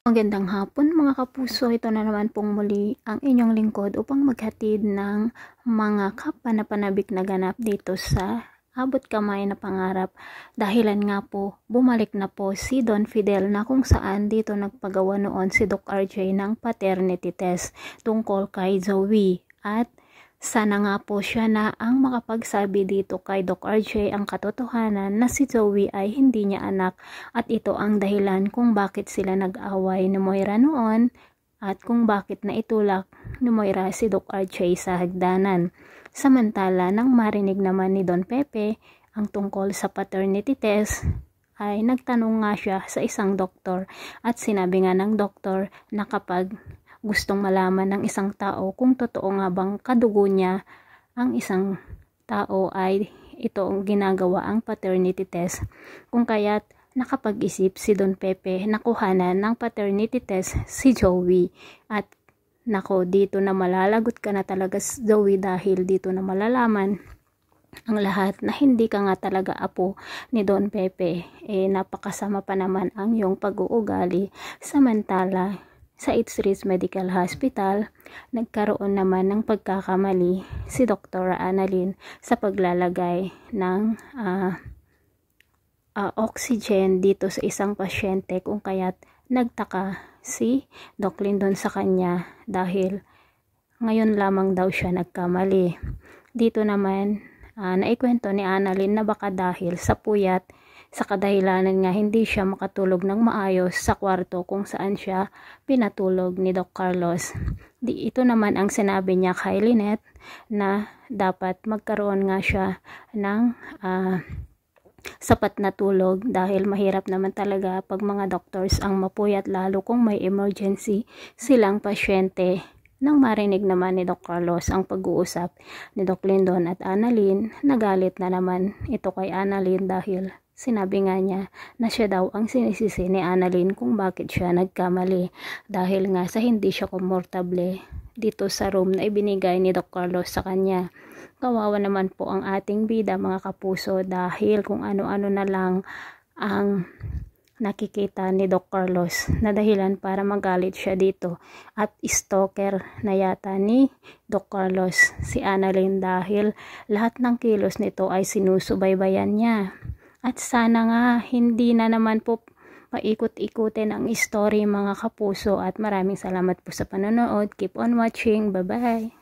Magandang hapon mga kapuso, ito na naman pong muli ang inyong lingkod upang maghatid ng mga kapanapanabik na ganap dito sa Abot Kamay na Pangarap. Dahilan nga po, bumalik na po si Don Fidel na kung saan dito nagpagawa noon si Doc RJ ng paternity test tungkol kay Zoe, at sana nga po siya na ang makapagsabi dito kay Doc RJ ang katotohanan na si Zoe ay hindi niya anak, at ito ang dahilan kung bakit sila nag-away ni Moira noon at kung bakit na itulak ni Moira si Doc RJ sa hagdanan. Samantala, nang marinig naman ni Don Pepe ang tungkol sa paternity test, ay nagtanong nga siya sa isang doktor, at sinabi nga ng doktor na kapag gustong malaman ng isang tao kung totoo nga bang kadugo niya ang isang tao ay ito ang ginagawa ang paternity test. Kung kaya't nakapag-isip si Don Pepe na kuhanan ng paternity test si Joey. At nako, dito na malalagot ka na talaga Zoe, dahil dito na malalaman ang lahat na hindi ka nga talaga apo ni Don Pepe. Napakasama pa naman ang iyong pag-uugali. Samantala, sa It's Medical Hospital, nagkaroon naman ng pagkakamali si Dr. Annalyn sa paglalagay ng oxygen dito sa isang pasyente, kung kaya't nagtaka si Doc Lindon sa kanya dahil ngayon lamang daw siya nagkamali. Dito naman naikwento ni Annalyn na baka dahil sa puyat, sa kadahilanan nga hindi siya makatulog ng maayos sa kwarto kung saan siya pinatulog ni Doc Carlos. Ito naman ang sinabi niya kay Lynette na dapat magkaroon nga siya ng sapat na tulog, dahil mahirap naman talaga pag mga doctors ang mapuyat, lalo kung may emergency silang pasyente. Nang marinig naman ni Doc Carlos ang pag-uusap ni Doc Lindon at Annalyn, nagalit na naman ito kay Annalyn dahil sinabi nga niya na siya daw ang sinisisi ni Annalyn kung bakit siya nagkamali, dahil nga sa hindi siya komportable dito sa room na ibinigay ni Doc Carlos sa kanya. Kawawa naman po ang ating bida mga kapuso, dahil kung ano-ano na lang ang nakikita ni Doc Carlos na dahilan para magalit siya dito, at stalker na yata ni Doc Carlos si Annalyn, dahil lahat ng kilos nito ay sinusubaybayan niya. At sana nga hindi na naman po paikot-ikutin ang story mga kapuso, at maraming salamat po sa panonood. Keep on watching. Bye bye.